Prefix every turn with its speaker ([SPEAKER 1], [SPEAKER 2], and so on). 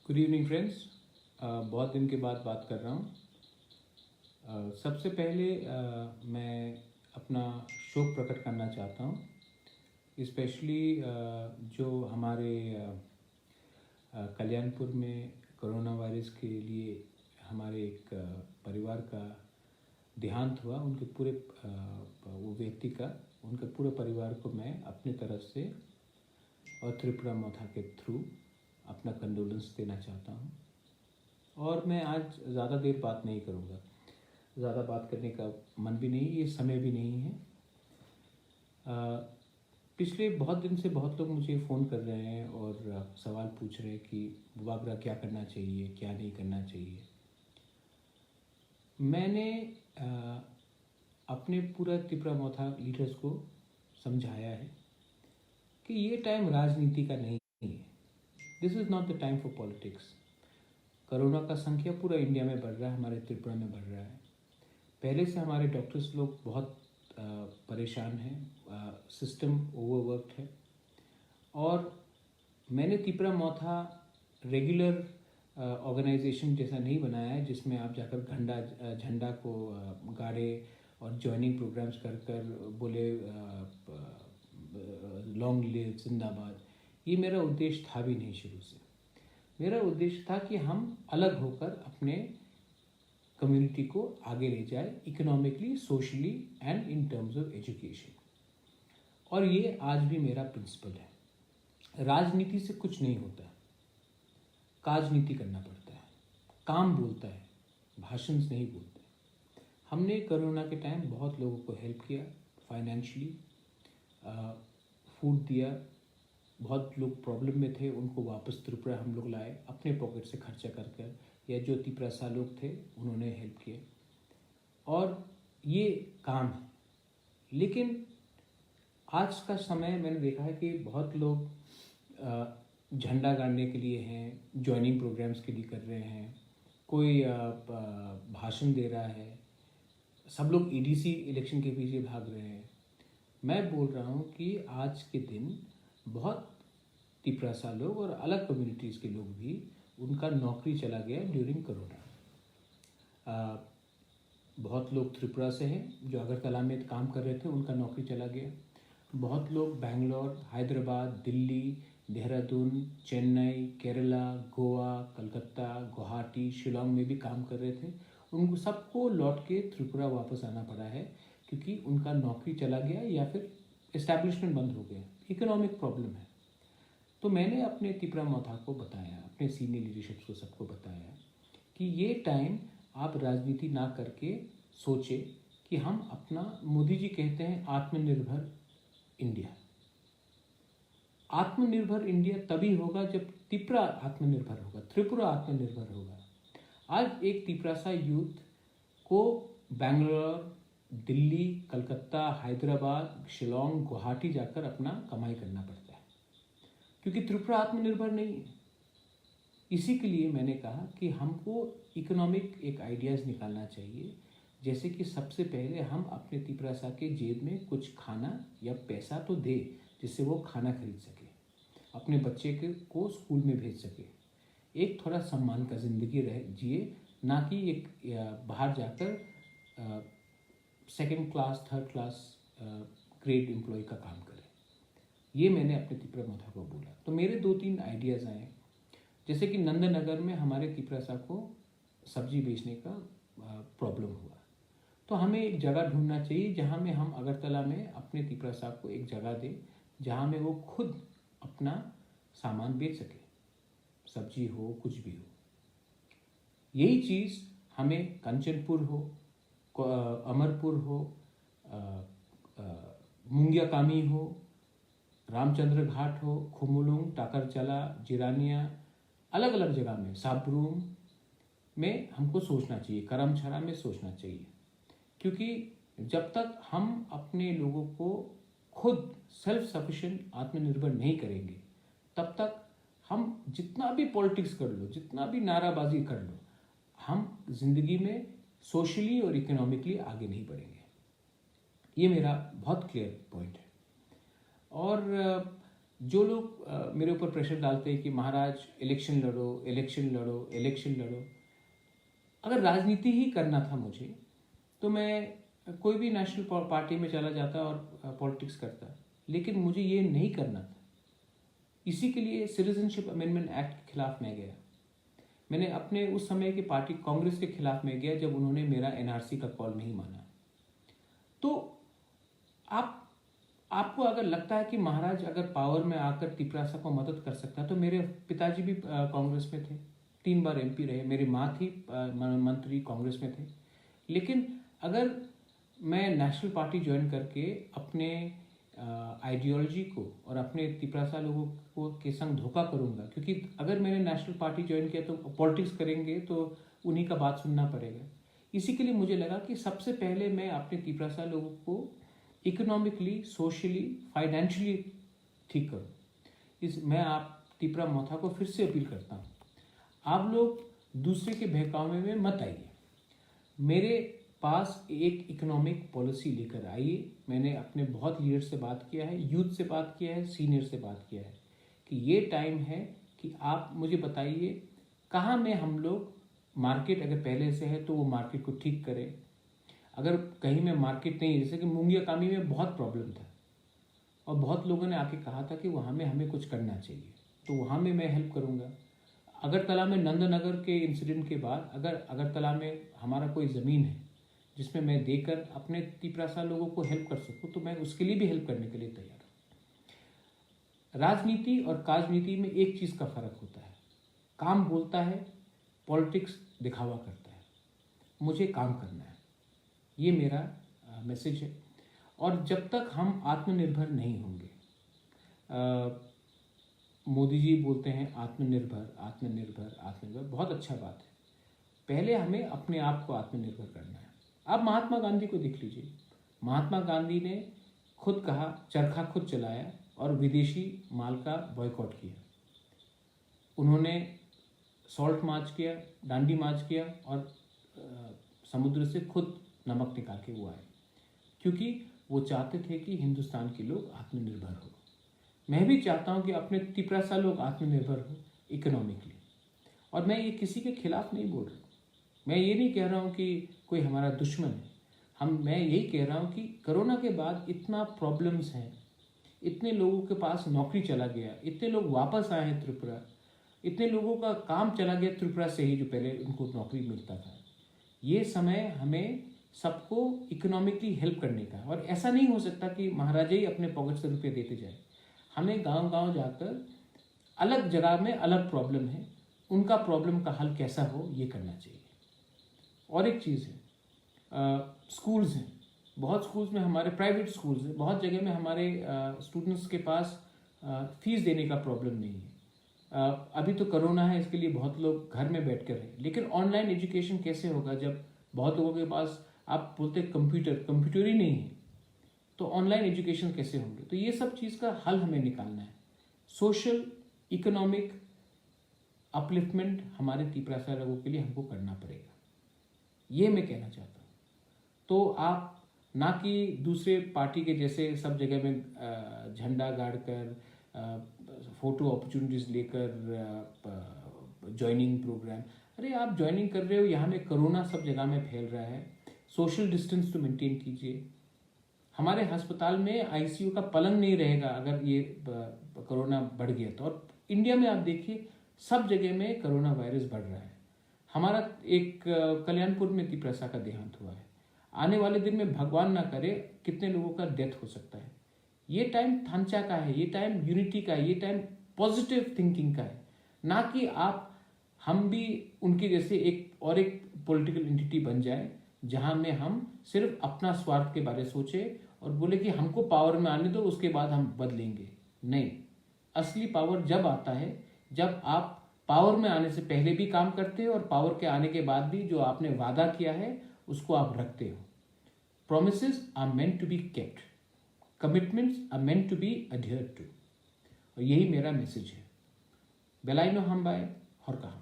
[SPEAKER 1] Good evening friends. बहुत दिन के बाद बात कर रहा हूँ। सबसे पहले मैं अपना शोक प्रकट करना चाहता हूँ, स्पेशली जो हमारे कल्याणपुर में कोरोना वायरस के लिए हमारे एक परिवार का देहांत हुआ। उनके पूरे वो व्यक्ति का उनके पूरे परिवार को मैं अपनी तरफ से और त्रिपुरा मोथा के थ्रू अपना कंडोलेंस देना चाहता हूँ। और मैं आज ज़्यादा देर बात नहीं करूँगा, ज़्यादा बात करने का मन भी नहीं, ये समय भी नहीं है। पिछले बहुत दिन से बहुत लोग मुझे फ़ोन कर रहे हैं और सवाल पूछ रहे हैं कि बाबरा क्या करना चाहिए, क्या नहीं करना चाहिए। मैंने अपने पूरा त्रिपुरा मोथा लीडर्स को समझाया है कि ये टाइम राजनीति का नहीं है। This is not the time for politics. Corona का संख्या पूरा इंडिया में बढ़ रहा है, हमारे त्रिपुरा में बढ़ रहा है। पहले से हमारे डॉक्टर्स लोग बहुत परेशान हैं, सिस्टम ओवरवर्कड है। और मैंने त्रिपुरा मोथा रेगुलर ऑर्गेनाइजेशन जैसा नहीं बनाया है जिसमें आप जाकर झंडा को गाड़े और जॉइनिंग प्रोग्राम्स कर कर बोले लॉन्ग लिव जिंदाबाद। ये मेरा उद्देश्य था भी नहीं शुरू से। मेरा उद्देश्य था कि हम अलग होकर अपने कम्युनिटी को आगे ले जाए, economically, socially and in terms of education. और ये आज भी मेरा प्रिंसिपल है। राजनीति से कुछ नहीं होता, काजनीति करना पड़ता है। काम बोलता है, भाषण नहीं बोलते। हमने कोरोना के टाइम बहुत लोगों को हेल्प किया, फाइनेंशियली, फूड दिया। बहुत लोग प्रॉब्लम में थे, उनको वापस त्रिपुरा हम लोग लाए अपने पॉकेट से खर्चा कर कर, या जो त्रिपुरा लोग थे उन्होंने हेल्प किया। और ये काम है। लेकिन आज का समय मैंने देखा है कि बहुत लोग झंडा गाड़ने के लिए हैं, जॉइनिंग प्रोग्राम्स के लिए कर रहे हैं, कोई भाषण दे रहा है, सब लोग ईडीसी इलेक्शन के पीछे भाग रहे हैं। मैं बोल रहा हूँ कि आज के दिन बहुत त्रिपुरा लोग और अलग कम्युनिटीज़ के लोग भी, उनका नौकरी चला गया ड्यूरिंग कोरोना। बहुत लोग त्रिपुरा से हैं जो अगरतला में काम कर रहे थे, उनका नौकरी चला गया। बहुत लोग बेंगलोर, हैदराबाद, दिल्ली, देहरादून, चेन्नई, केरला, गोवा, कलकत्ता, गुवाहाटी, शिलोंग में भी काम कर रहे थे। उनको सबको लौट के त्रिपुरा वापस आना पड़ा है क्योंकि उनका नौकरी चला गया या फिर इस्टेब्लिशमेंट बंद हो गया, इकोनॉमिक प्रॉब्लम है। तो मैंने अपने त्रिपुरा मोथा को बताया, अपने सीनियर लीडरशिप को सबको बताया कि ये टाइम आप राजनीति ना करके सोचे कि हम अपना, मोदी जी कहते हैं आत्मनिर्भर इंडिया। आत्मनिर्भर इंडिया तभी होगा जब त्रिपुरा आत्मनिर्भर होगा, त्रिपुरा आत्मनिर्भर होगा। आज एक त्रिपुरा यूथ को बेंगलोर, दिल्ली, कलकत्ता, हैदराबाद, शिलोंग, गुवाहाटी जाकर अपना कमाई करना पड़ता है क्योंकि त्रिपुरा आत्मनिर्भर नहीं है। इसी के लिए मैंने कहा कि हमको इकोनॉमिक एक आइडियाज़ निकालना चाहिए, जैसे कि सबसे पहले हम अपने त्रिपुरा के जेब में कुछ खाना या पैसा तो दे जिससे वो खाना खरीद सके, अपने बच्चे को स्कूल में भेज सके, एक थोड़ा सम्मान का ज़िंदगी रह जिए, ना कि एक बाहर जाकर second class, third class grade employ का काम करे। ये मैंने अपने त्रिपुरा मोथा को बोला। तो मेरे 2-3 आइडियाज़ आए, जैसे कि नंदनगर में हमारे त्रिपुरा को सब्जी बेचने का प्रॉब्लम हुआ, तो हमें एक जगह ढूंढना चाहिए जहाँ में हम अगरतला में अपने त्रिपुरा को एक जगह दें जहाँ में वो खुद अपना सामान बेच सके, सब्जी हो, कुछ भी हो। यही चीज़ हमें कंचनपुर हो, अमरपुर हो, मुंगिया कामी हो, रामचंद्र घाट हो, खुमुलुंग, टाकरचला, जिरानिया, अलग अलग जगह में, साबरूम में हमको सोचना चाहिए, करमछरा में सोचना चाहिए। क्योंकि जब तक हम अपने लोगों को खुद सेल्फ सफिशिएंट, आत्मनिर्भर नहीं करेंगे, तब तक हम जितना भी पॉलिटिक्स कर लो, जितना भी नाराबाजी कर लो, हम जिंदगी में सोशली और इकोनॉमिकली आगे नहीं बढ़ेंगे। ये मेरा बहुत क्लियर पॉइंट है। और जो लोग मेरे ऊपर प्रेशर डालते हैं कि महाराज इलेक्शन लड़ो, इलेक्शन लड़ो, इलेक्शन लड़ो, अगर राजनीति ही करना था मुझे तो मैं कोई भी नेशनल पार्टी में चला जाता और पॉलिटिक्स करता, लेकिन मुझे ये नहीं करना था। इसी के लिए सिटीजनशिप अमेंडमेंट एक्ट के खिलाफ मैं गया। मैंने अपने उस समय की पार्टी कांग्रेस के खिलाफ में गया जब उन्होंने मेरा एनआरसी का कॉल नहीं माना। तो आपको अगर लगता है कि महाराज अगर पावर में आकर तिपरासा को मदद कर सकता है, तो मेरे पिताजी भी कांग्रेस में थे, 3 बार एमपी रहे, मेरी माँ थी मंत्री, कांग्रेस में थे। लेकिन अगर मैं नेशनल पार्टी ज्वाइन करके अपने आइडियोलॉजी को और अपने तिपरासा लोगों को के संग धोखा करूंगा, क्योंकि अगर मैंने नेशनल पार्टी ज्वाइन किया तो पॉलिटिक्स करेंगे तो उन्हीं का बात सुनना पड़ेगा। इसी के लिए मुझे लगा कि सबसे पहले मैं अपने तिपरासा लोगों को इकोनॉमिकली, सोशली, फाइनेंशियली ठीक करूँ। मैं आप तिपरा मोथा को फिर से अपील करता हूँ, आप लोग दूसरे के बहकावे में मत आइए, मेरे पास एक इकोनॉमिक पॉलिसी लेकर आइए। मैंने अपने बहुत लीडर से बात किया है, यूथ से बात किया है, सीनियर से बात किया है कि ये टाइम है कि आप मुझे बताइए कहाँ में हम लोग मार्केट अगर पहले से है तो वो मार्केट को ठीक करें। अगर कहीं में मार्केट नहीं है, जैसे कि मुंगिया कामी में बहुत प्रॉब्लम था और बहुत लोगों ने आके कहा था कि वहाँ में हमें कुछ करना चाहिए, तो वहाँ में मैं हेल्प करूँगा। अगरतला में नंदनगर के इंसिडेंट के बाद अगर अगरतला में हमारा कोई ज़मीन है जिसमें मैं देकर अपने तिपरासा लोगों को हेल्प कर सकूं, तो मैं उसके लिए भी हेल्प करने के लिए तैयार हूँ। राजनीति और काजनीति में एक चीज़ का फर्क होता है, काम बोलता है, पॉलिटिक्स दिखावा करता है। मुझे काम करना है, ये मेरा मैसेज है। और जब तक हम आत्मनिर्भर नहीं होंगे, मोदी जी बोलते हैं आत्मनिर्भर आत्मनिर्भर आत्मनिर्भर, बहुत अच्छा बात है, पहले हमें अपने आप को आत्मनिर्भर करना है। आप महात्मा गांधी को देख लीजिए, महात्मा गांधी ने खुद कहा, चरखा खुद चलाया और विदेशी माल का बॉयकॉट किया। उन्होंने सॉल्ट मार्च किया, डांडी मार्च किया और समुद्र से खुद नमक निकाल के वो आए, क्योंकि वो चाहते थे कि हिंदुस्तान के लोग आत्मनिर्भर हो। मैं भी चाहता हूँ कि अपने तिपरासा लोग आत्मनिर्भर हो इकोनॉमिकली, और मैं ये किसी के खिलाफ नहीं बोल रहा हूँ। मैं ये नहीं कह रहा हूँ कि कोई हमारा दुश्मन है, मैं यही कह रहा हूँ कि कोरोना के बाद इतना प्रॉब्लम्स हैं, इतने लोगों के पास नौकरी चला गया, इतने लोग वापस आए हैं त्रिपुरा, इतने लोगों का काम चला गया त्रिपुरा से ही जो पहले उनको नौकरी मिलता था। ये समय हमें सबको इकोनॉमिकली हेल्प करने का, और ऐसा नहीं हो सकता कि महाराजा ही अपने पॉकेट से रुपये देते जाए। हमें गांव-गांव जाकर अलग जगह में अलग प्रॉब्लम है, उनका प्रॉब्लम का हल कैसा हो ये करना चाहिए। और एक चीज़ है, स्कूल्स हैं, बहुत स्कूल्स में हमारे प्राइवेट स्कूल्स हैं, बहुत जगह में हमारे स्टूडेंट्स के पास फीस देने का प्रॉब्लम नहीं है। अभी तो कोरोना है, इसके लिए बहुत लोग घर में बैठ कर हैं, लेकिन ऑनलाइन एजुकेशन कैसे होगा जब बहुत लोगों के पास, आप बोलते कंप्यूटर ही नहीं है, तो ऑनलाइन एजुकेशन कैसे होंगे। तो ये सब चीज़ का हल हमें निकालना है। सोशल इकोनॉमिक अपलिफ्टमेंट हमारे तिपरासा लोगों के लिए हमको करना पड़ेगा, ये मैं कहना चाहता हूँ। तो आप ना कि दूसरे पार्टी के जैसे सब जगह में झंडा गाड़ कर, फोटो अपॉर्चुनिटीज़ लेकर ज्वाइनिंग प्रोग्राम, अरे आप ज्वाइनिंग कर रहे हो, यहाँ में कोरोना सब जगह में फैल रहा है, सोशल डिस्टेंस तो मेंटेन कीजिए। हमारे अस्पताल में आईसीयू का पलंग नहीं रहेगा अगर ये कोरोना बढ़ गया तो। और इंडिया में आप देखिए सब जगह में कोरोना वायरस बढ़ रहा है। हमारा एक कल्याणपुर में तिपरासा का देहांत हुआ है, आने वाले दिन में भगवान ना करे कितने लोगों का डेथ हो सकता है। ये टाइम थांचा का है, ये टाइम यूनिटी का है, ये टाइम पॉजिटिव थिंकिंग का है, ना कि हम भी उनके जैसे एक पॉलिटिकल एंटिटी बन जाए जहां में हम सिर्फ अपना स्वार्थ के बारे सोचे और बोले कि हमको पावर में आने दो, उसके बाद हम बदलेंगे। नहीं, असली पावर जब आता है जब आप पावर में आने से पहले भी काम करते हो और पावर के आने के बाद भी जो आपने वादा किया है उसको आप रखते हो। Promises are meant to be kept, commitments are meant to be adhered to, और यही मेरा मैसेज है। बेलाइनो हम बाय और कहा।